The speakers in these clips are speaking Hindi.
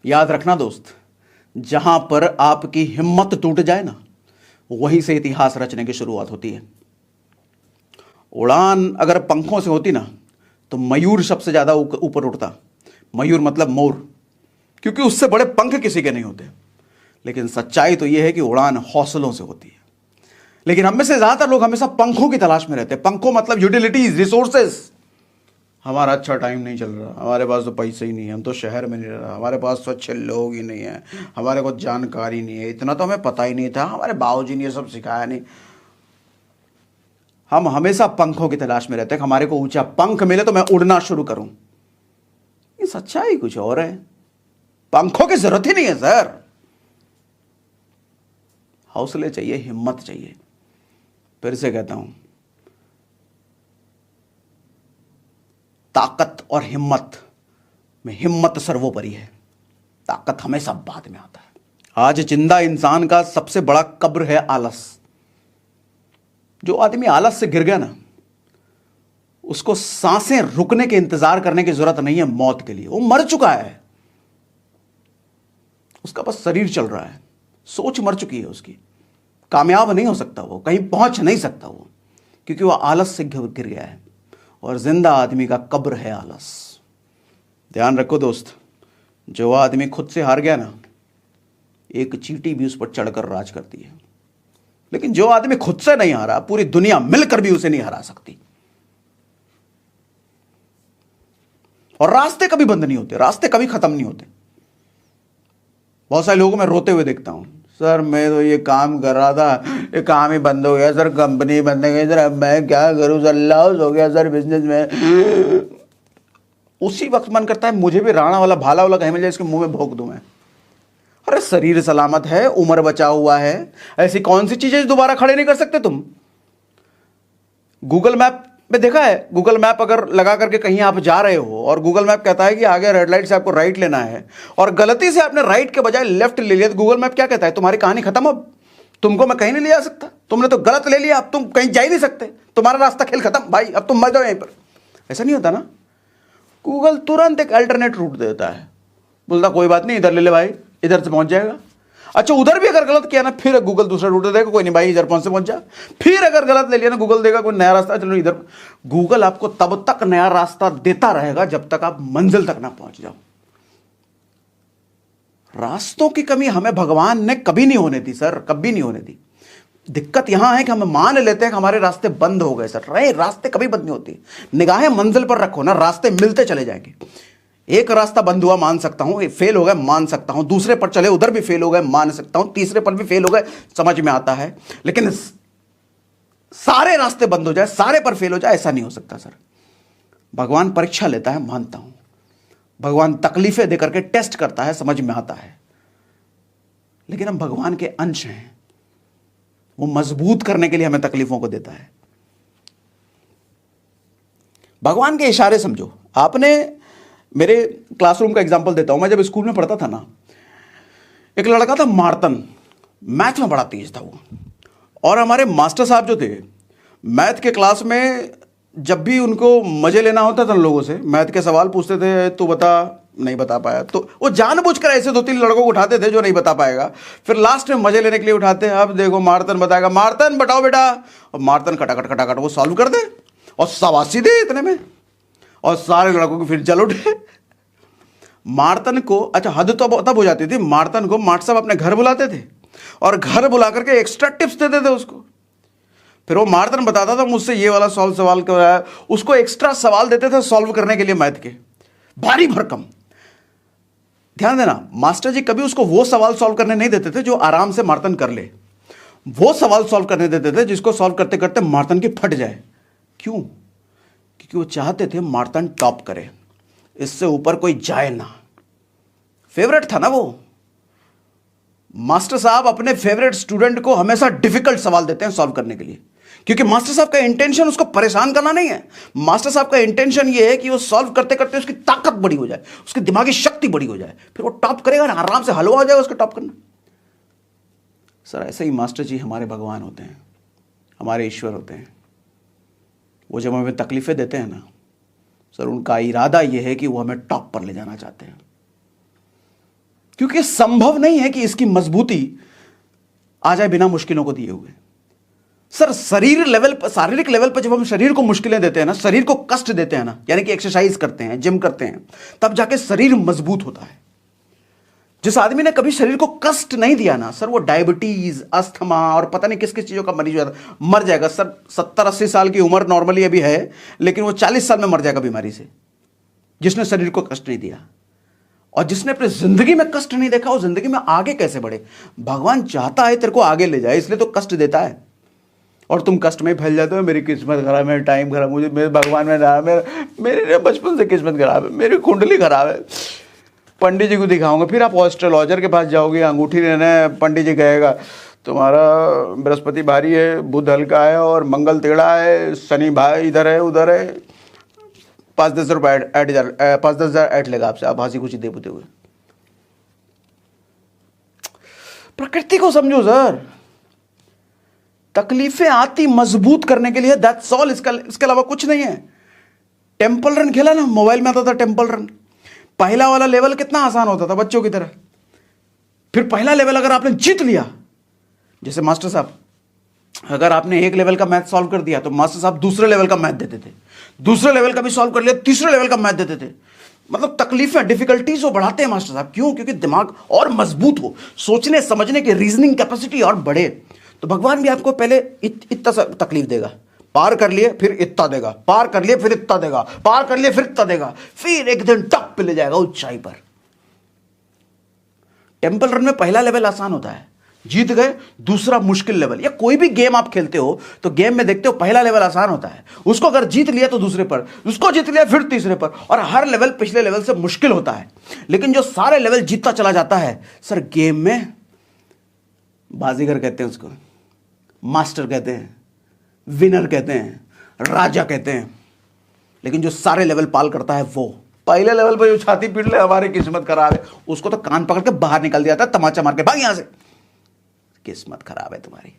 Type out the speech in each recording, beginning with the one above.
याद रखना दोस्त, जहां पर आपकी हिम्मत टूट जाए ना, वहीं से इतिहास रचने की शुरुआत होती है। उड़ान अगर पंखों से होती ना, तो मयूर सबसे ज्यादा ऊपर उड़ता। मयूर मतलब मोर, क्योंकि उससे बड़े पंख किसी के नहीं होते। लेकिन सच्चाई तो यह है कि उड़ान हौसलों से होती है। लेकिन हम में से ज्यादातर लोग हमेशा पंखों की तलाश में रहते हैं। पंखों मतलब यूटिलिटीज, रिसोर्सेस। हमारा अच्छा टाइम नहीं चल रहा, हमारे पास तो पैसे ही नहीं है, हम तो शहर में नहीं रह रहा, हमारे पास तो अच्छे लोग ही नहीं है, हमारे को जानकारी नहीं है, इतना तो हमें पता ही नहीं था, हमारे बाबूजी ने ये सब सिखाया नहीं। हम हमेशा पंखों की तलाश में रहते हैं। हमारे को ऊंचा पंख मिले तो मैं उड़ना शुरू करूं। ये सच्चाई कुछ और है। पंखों की जरूरत ही नहीं है सर। हौसले चाहिए, हिम्मत चाहिए। फिर से कहता हूं, ताकत और हिम्मत में हिम्मत सर्वोपरि है, ताकत हमेशा बाद में आता है। आज जिंदा इंसान का सबसे बड़ा कब्र है आलस। जो आदमी आलस से गिर गया ना, उसको सांसें रुकने के इंतजार करने की जरूरत नहीं है मौत के लिए। वो मर चुका है, उसका बस शरीर चल रहा है, सोच मर चुकी है उसकी। कामयाब नहीं हो सकता वो, कहीं पहुंच नहीं सकता वो, क्योंकि वो आलस से गिर गया है। और जिंदा आदमी का कब्र है आलस। ध्यान रखो दोस्त, जो आदमी खुद से हार गया ना, एक चींटी भी उस पर चढ़कर राज करती है। लेकिन जो आदमी खुद से नहीं हारा, पूरी दुनिया मिलकर भी उसे नहीं हरा सकती। और रास्ते कभी बंद नहीं होते, रास्ते कभी खत्म नहीं होते। बहुत सारे लोगों को मैं रोते हुए देखता हूं, सर मैं तो ये काम कर रहा था, ये काम ही बंद हो गया सर, कंपनी बंद हो गई सर, अब मैं क्या करूं सर, लॉस हो गया सर बिजनेस में। उसी वक्त मन करता है मुझे भी राणा वाला भाला वाला कहीं मिल जाए, इसके मुंह में भोंक दूं मैं। अरे शरीर सलामत है, उम्र बचा हुआ है, ऐसी कौन सी चीजें दोबारा खड़े नहीं कर सकते तुम। गूगल मैप में देखा है, गूगल मैप अगर लगा करके कहीं आप जा रहे हो और गूगल मैप कहता है कि आगे रेड लाइट से आपको राइट लेना है, और गलती से आपने राइट के बजाय लेफ्ट ले लिया, तो गूगल मैप क्या कहता है, तुम्हारी कहानी खत्म। अब तुमको मैं कहीं नहीं ले जा सकता, तुमने तो गलत ले लिया, अब तुम कहीं जा ही नहीं सकते, तुम्हारा रास्ता खेल खत्म भाई, अब तुम मर जाओ यहीं पर। ऐसा नहीं होता ना, गूगल तुरंत एक अल्टरनेट रूट देता है, बोलता कोई बात नहीं, इधर ले ले भाई, इधर से पहुंच जाएगा। अच्छा उधर भी अगर गलत किया ना, फिर गूगल दूसरा रूट देगा, कोई नहीं भाई इधर पहुंच जा। फिर अगर गलत ले लिया ना, गूगल देगा कोई नया रास्ता, चलो इधर। गूगल आपको तब तक नया रास्ता देता रहेगा जब तक आप मंजिल तक ना पहुंच जाओ। रास्तों की कमी हमें भगवान ने कभी नहीं होने दी सर, कभी नहीं होने दी। दिक्कत यहां है कि हम मान लेते हैं कि हमारे रास्ते बंद हो गए सर। रहे रास्ते कभी बंद नहीं होती। निगाहें मंजिल पर रखो ना, रास्ते मिलते चले जाएंगे। एक रास्ता बंद हुआ मान सकता हूं, फेल हो गए मान सकता हूं, दूसरे पर चले उधर भी फेल हो गए मान सकता हूं, तीसरे पर भी फेल हो गए समझ में आता है। लेकिन सारे रास्ते बंद हो जाए, सारे पर फेल हो जाए, ऐसा नहीं हो सकता सर। भगवान परीक्षा लेता है मानता हूं, भगवान तकलीफें देकर के टेस्ट करता है, समझ में आता है। लेकिन हम भगवान के अंश हैं, वो मजबूत करने के लिए हमें तकलीफों को देता है। भगवान के इशारे समझो। आपने, मेरे क्लासरूम का एग्जांपल देता हूं, मैं जब स्कूल में पढ़ता था ना, एक लड़का था मार्तन, मैथ में बड़ा तेज था वो। और हमारे मास्टर साहब जो थे मैथ के क्लास में, जब भी उनको मजे लेना होता था लोगों से, मैथ के सवाल पूछते थे, तो बता, नहीं बता पाया तो वो जानबूझकर ऐसे 2-3 लड़कों को उठाते थे जो नहीं बता पाएगा, फिर लास्ट में मजे लेने के लिए उठाते हैं। अब देखो मार्तन बताएगा, मार्तन बताओ बेटा, और मार्तन खटाखट खटाखट वो सॉल्व कर दे, और शाबाशी दे इतने में, और सारे लड़कों को फिर चल उठे। मार्तन को, अच्छा हद तो तब हो जाती थी, मार्तन को मार्ट साहब अपने घर बुलाते थे और घर बुला करके एक्स्ट्रा टिप्स देते थे उसको। फिर वो मार्तन बताता था मुझसे ये वाला सवाल क्यों है, उसको एक्स्ट्रा सवाल देते थे सॉल्व करने के लिए मैथ के, भारी भरकम। ध्यान देना, मास्टर जी कभी उसको वो सवाल सॉल्व करने नहीं देते थे जो आराम से मार्तन कर ले, वो सवाल सॉल्व करने देते थे जिसको सॉल्व करते करते मार्तन की फट जाए। क्यों? क्योंकि वो चाहते थे मार्तन टॉप करे, इससे ऊपर कोई जाए ना। फेवरेट था ना वो। मास्टर साहब अपने फेवरेट स्टूडेंट को हमेशा डिफिकल्ट सवाल देते हैं सॉल्व करने के लिए, क्योंकि मास्टर साहब का इंटेंशन उसको परेशान करना नहीं है। मास्टर साहब का इंटेंशन ये है कि वो सॉल्व करते करते उसकी ताकत बड़ी हो जाए, उसकी दिमागी शक्ति बड़ी हो जाए, फिर वो टॉप करेगा ना, आराम से हलवा हो जाएगा उसका टॉप करना। सर ऐसे ही मास्टर जी हमारे भगवान होते हैं, हमारे ईश्वर होते हैं। वो जब हमें तकलीफें देते हैं ना सर, उनका इरादा यह है कि वो हमें टॉप पर ले जाना चाहते हैं। क्योंकि संभव नहीं है कि इसकी मजबूती आ जाए बिना मुश्किलों को दिए हुए। सर शारीरिक लेवल पर जब हम शरीर को मुश्किलें देते हैं ना, शरीर को कष्ट देते हैं ना, यानी कि एक्सरसाइज करते हैं, जिम करते हैं, तब जाके शरीर मजबूत होता है। जिस आदमी ने कभी शरीर को कष्ट नहीं दिया ना सर, वो डायबिटीज, अस्थमा और पता नहीं किस किस चीजों का मरीज मर जाएगा सर। 70-80 साल की उम्र नॉर्मली अभी है, लेकिन वो 40 साल में मर जाएगा बीमारी से, जिसने शरीर को कष्ट नहीं दिया। और जिसने अपनी जिंदगी में कष्ट नहीं देखा, वो जिंदगी में आगे कैसे बढ़े? भगवान चाहता है तेरे को आगे ले जाए, इसलिए तो कष्ट देता है। और तुम कष्ट में फैल जाते हो, मेरी किस्मत खराब है, टाइम खराब, मुझे मेरे भगवान में ना, मेरे बचपन से किस्मत खराब है, मेरी कुंडली खराब है, पंडित जी को दिखाऊंगा। फिर आप एस्ट्रोलॉजर के पास जाओगे, अंगूठी लेना है, पंडित जी कहेगा तुम्हारा बृहस्पति भारी है, बुध हल्का है और मंगल टेढ़ा है, शनि भाई इधर है उधर है, 5-10 रुपये 5-10 हज़ार ऐड लेगा आपसे, आप हंसी खुशी दे पुते हुए। प्रकृति को समझो सर, तकलीफें आती मजबूत करने के लिए, दैट्स ऑल। इसके अलावा कुछ नहीं है। टेम्पल रन खेला ना, मोबाइल में आता था टेम्पल रन। पहला वाला लेवल कितना आसान होता था बच्चों की तरह। फिर पहला लेवल अगर आपने जीत लिया, जैसे मास्टर साहब, अगर आपने एक लेवल का मैथ सॉल्व कर दिया तो मास्टर साहब दूसरे लेवल का मैथ देते थे, दूसरे लेवल का भी सॉल्व कर लिया, तीसरे लेवल का मैथ देते थे। मतलब तकलीफें, डिफिकल्टीज वो बढ़ाते हैं मास्टर साहब। क्यों? क्योंकि दिमाग और मजबूत हो, सोचने समझने की रीजनिंग कैपेसिटी और बढ़े। तो भगवान भी आपको पहले इतना सा तकलीफ देगा, पार कर लिए फिर इतना देगा, पार कर लिए फिर इतना देगा, पार कर लिए फिर इतना देगा, फिर एक दिन टप पे ले जाएगा ऊंचाई पर। टेम्पल रन में पहला लेवल आसान होता है, जीत गए, दूसरा मुश्किल लेवल। या कोई भी गेम आप खेलते हो तो गेम में देखते हो पहला लेवल आसान होता है, उसको अगर जीत लिया तो दूसरे पर, उसको जीत लिया फिर तीसरे पर, और हर लेवल पिछले लेवल से मुश्किल होता है। लेकिन जो सारे लेवल जीतता चला जाता है सर, गेम में बाजीगर कहते हैं उसको, मास्टर कहते हैं, विनर कहते हैं, राजा कहते हैं। लेकिन जो सारे लेवल पाल करता है वो पहले लेवल पर जो छाती पीट ले हमारी किस्मत खराब है, उसको तो कान पकड़ के बाहर निकल दिया था, तमाचा मार के भाग यहां से, किस्मत खराब है तुम्हारी।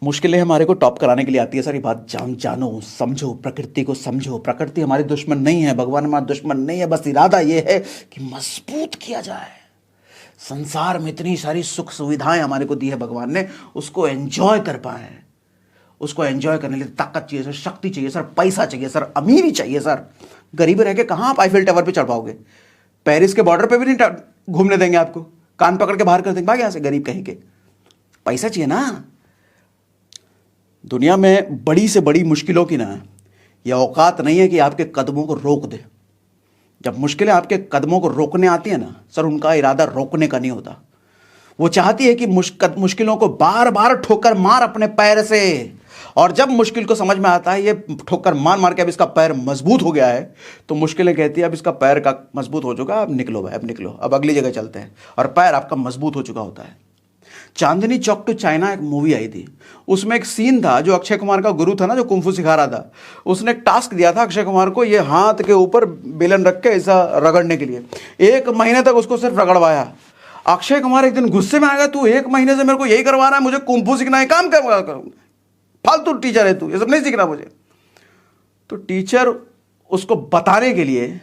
मुश्किलें हमारे को टॉप कराने के लिए आती है सर। ये बात जानो, समझो, प्रकृति को समझो। प्रकृति हमारी दुश्मन नहीं है, भगवान हमारा दुश्मन नहीं है। बस इरादा ये है कि मजबूत किया जाए। संसार में इतनी सारी सुख सुविधाएं हमारे को दी है भगवान ने, उसको एंजॉय कर पाए। उसको एंजॉय करने के लिए ताकत चाहिए सर, शक्ति चाहिए सर, पैसा चाहिए सर, अमीरी चाहिए सर। गरीब रह के कहां आप आईफिल टावर पे चढ़ पाओगे? पेरिस के बॉर्डर पे भी नहीं घूमने देंगे आपको, कान पकड़ के बाहर कर देंगे, भाग यहां से गरीब कहीं के। पैसा चाहिए ना। दुनिया में बड़ी से बड़ी मुश्किलों की ना यह औकात नहीं है कि आपके कदमों को रोक दे। जब मुश्किलें आपके कदमों को रोकने आती है ना सर, उनका इरादा रोकने का नहीं होता। वो चाहती है कि मुश्किलों को बार बार ठोकर मार अपने पैर से। और जब मुश्किल को समझ में आता है ये ठोकर मार मार के अब इसका पैर मजबूत हो गया है, तो मुश्किलें कहती है अब इसका पैर का मजबूत हो चुका है, अब निकलो भाई, अब निकलो, अब अगली जगह चलते हैं। और पैर आपका मजबूत हो चुका होता है। चांदनी चौक टू चाइना एक मूवी आई थी, उसमें एक सीन था जो अक्षय कुमार का गुरु था ना, जो कुंफू सिखा रहा था, उसने एक टास्क दिया था अक्षय कुमार को, ये हाथ के ऊपर बेलन रख के ऐसा रगड़ने के लिए। 1 महीने तक उसको सिर्फ रगड़वाया। अक्षय कुमार एक दिन गुस्से में आ गया, तू 1 महीने से मेरे को यही करवा रहा है, मुझे कुंफू सीखना है, काम कर, फालतू टीचर है तू, ये सब नहीं सीखना मुझे। तो टीचर उसको बताने के लिए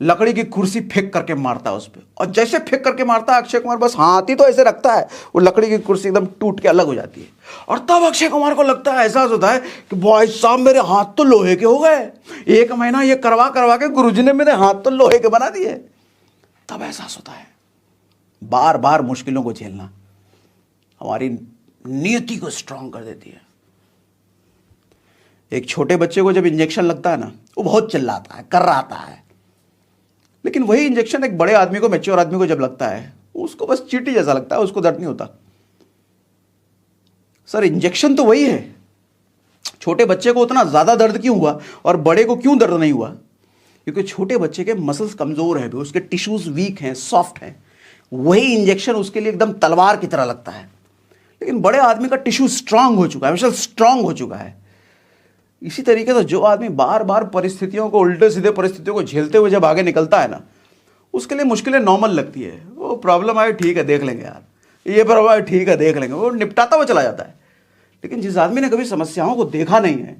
लकड़ी की कुर्सी फेंक करके मारता है उस पर, और जैसे फेंक करके मारता है अक्षय कुमार बस हाथ ही तो ऐसे रखता है, वो लकड़ी की कुर्सी एकदम टूट के अलग हो जाती है। और तब अक्षय कुमार को लगता है, एहसास होता है कि भाई साहब मेरे हाथ तो लोहे के हो गए, 1 महीना ये करवा करवा के गुरुजी ने मेरे हाथ तो लोहे के बना दिए। तब एहसास होता है बार बार मुश्किलों को झेलना हमारी नियति को स्ट्रांग कर देती है। एक छोटे बच्चे को जब इंजेक्शन लगता है ना, वो बहुत चिल्लाता है, कर्राता है। लेकिन वही इंजेक्शन एक बड़े आदमी को, मैच्योर आदमी को जब लगता है, उसको बस चींटी जैसा लगता है, उसको दर्द नहीं होता। सर इंजेक्शन तो वही है। छोटे बच्चे को उतना ज्यादा दर्द क्यों हुआ और बड़े को क्यों दर्द नहीं हुआ? क्योंकि छोटे बच्चे के मसल्स कमजोर हैं, उसके टिश्यूज वीक हैं, सॉफ्ट हैं। वही इंजेक्शन उसके लिए एकदम तलवार की तरह लगता है। लेकिन बड़े आदमी का टिश्यू स्ट्रांग हो चुका है, मसल स्ट्रांग हो चुका है। इसी तरीके से जो आदमी बार बार परिस्थितियों को, उल्टे सीधे परिस्थितियों को झेलते हुए जब आगे निकलता है ना, उसके लिए मुश्किलें नॉर्मल लगती है। वो प्रॉब्लम आए ठीक है देख लेंगे यार, ये प्रॉब्लम आए ठीक है देख लेंगे, वो निपटाता हुआ चला जाता है। लेकिन जिस आदमी ने कभी समस्याओं को देखा नहीं है,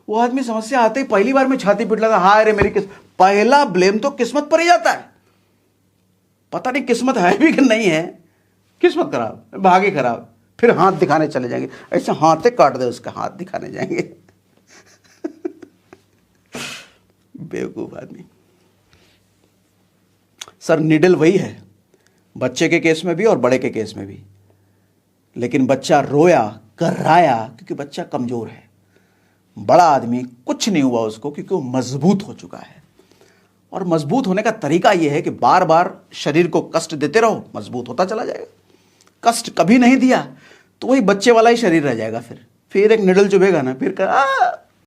वो आदमी समस्या आते ही पहली बार में छाती पीट लेता, हाय रे मेरी पहला ब्लेम तो किस्मत पर ही जाता है। पता नहीं किस्मत है भी कि नहीं है, किस्मत खराब, भाग्य खराब, फिर हाथ दिखाने चले जाएंगे, ऐसे हाथ काट दे उसका, हाथ दिखाने जाएंगे। बेवकूफ आदमी। सर निडल वही है, बच्चे के केस में भी और बड़े के केस में भी, लेकिन बच्चा रोया कराया क्योंकि बच्चा कमजोर है। बड़ा आदमी कुछ नहीं हुआ उसको क्योंकि वो मजबूत हो चुका है। और मजबूत होने का तरीका यह है कि बार बार शरीर को कष्ट देते रहो, मजबूत होता चला जाएगा। कष्ट कभी नहीं दिया तो वही बच्चे वाला ही शरीर रह जाएगा। फिर एक निडल चुभेगा ना, फिर